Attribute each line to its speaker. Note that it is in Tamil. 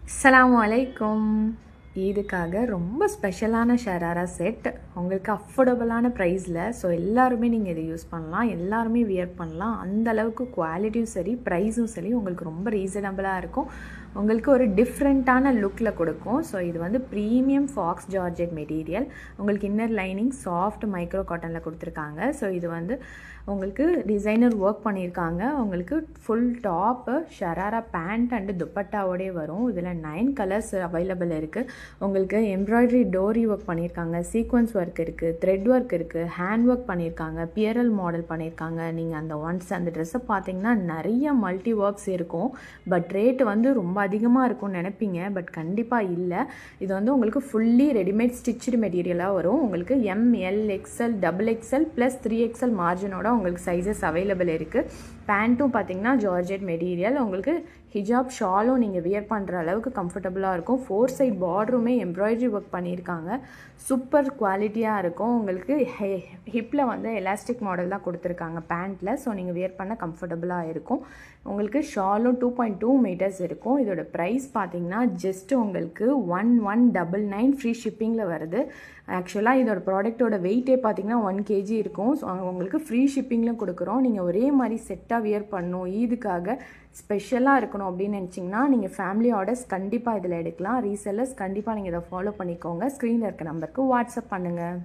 Speaker 1: அஸ்ஸலாமு அலைக்கும். இதுக்காக ரொம்ப ஸ்பெஷலான ஷராரா செட் உங்களுக்கு அஃபோர்டபுளான ப்ரைஸில். ஸோ எல்லாருமே நீங்கள் இதை யூஸ் பண்ணலாம், எல்லாருமே வியர் பண்ணலாம். அந்த அளவுக்கு குவாலிட்டியும் சரி ப்ரைஸும் சரி உங்களுக்கு ரொம்ப ரீசனபிளாக இருக்கும். உங்களுக்கு ஒரு டிஃப்ரெண்ட்டான லுக்கில் கொடுக்கும். ஸோ இது வந்து ப்ரீமியம் ஃபாக்ஸ் ஜார்ஜெட் மெட்டீரியல். உங்களுக்கு இன்னர் லைனிங் சாஃப்ட் மைக்ரோ காட்டனில் கொடுத்துருக்காங்க. ஸோ இது வந்து உங்களுக்கு டிசைனர் ஒர்க் பண்ணியிருக்காங்க. உங்களுக்கு full top sharara pant and துப்பட்டாவோடே வரும். இதில் 9 கலர்ஸ் அவைலபிள் இருக்குது. உங்களுக்கு எம்ப்ராய்டரி டோரி ஒர்க் பண்ணியிருக்காங்க, சீக்வன்ஸ் ஒர்க் இருக்குது, த்ரெட் ஒர்க் இருக்குது, ஹேண்ட் ஒர்க் பண்ணியிருக்காங்க, பியரல் மாடல் பண்ணியிருக்காங்க. நீங்கள் அந்த ட்ரெஸ்ஸை பார்த்தீங்கன்னா நிறைய மல்டி ஒர்க்ஸ் இருக்கும். பட் ரேட்டு வந்து ரொம்ப அதிகமாக இருக்கும்னு நினைப்பீங்க. பட் கண்டிப்பாக இல்லை. இது வந்து உங்களுக்கு ஃபுல்லி ரெடிமேட் ஸ்டிச்சுடு மெட்டீரியலாக வரும். உங்களுக்கு ML XL XXL + 3XL மார்ஜினோட உங்களுக்கு சைஸஸ் அவைலபிள் இருக்குது. பேண்ட்டும் பார்த்தீங்கன்னா ஜார்ஜெட் மெட்டீரியல். உங்களுக்கு ஹிஜாப் ஷாலும் நீங்கள் வியர் பண்ணுற அளவுக்கு கம்ஃபர்டபுளாக இருக்கும். 4 சைட் பார்டருமே எம்ப்ராய்டரி ஒர்க் பண்ணியிருக்காங்க. சூப்பர் குவாலிட்டியாக இருக்கும். உங்களுக்கு ஹிப்பில் வந்து எலாஸ்டிக் மாடல் தான் கொடுத்துருக்காங்க பேண்ட்டில். ஸோ நீங்கள் வியர் பண்ண கம்ஃபர்டபுளாக இருக்கும். உங்களுக்கு ஷாலும் 2.2 மீட்டர்ஸ் இருக்கும். இதோட ப்ரைஸ் பார்த்தீங்கன்னா ஜஸ்ட்டு உங்களுக்கு 1199 ஃப்ரீ ஷிப்பிங்கில் வருது. ஆக்சுவலாக இதோட ப்ராடக்ட்டோட வெயிட்டே பார்த்தீங்கன்னா 1 kg இருக்கும். ஸோ உங்களுக்கு ஃப்ரீ ஷிப்பிங்கில் கொடுக்குறோம். நீங்கள் ஒரே மாதிரி செட்டாக வியர் பண்ணணும், இதுக்காக ஸ்பெஷலாக இருக்கணும் அப்படின்னு நினச்சிங்கன்னா நீங்கள் ஃபேமிலி ஆர்டர்ஸ் கண்டிப்பாக இதில் எடுக்கலாம். ரீசெல்லர்ஸ் கண்டிப்பாக நீங்கள் இதை ஃபாலோ பண்ணிக்கோங்க. ஸ்க்ரீனில் இருக்க நம்பருக்கு வாட்ஸ்அப் பண்ணுங்கள்.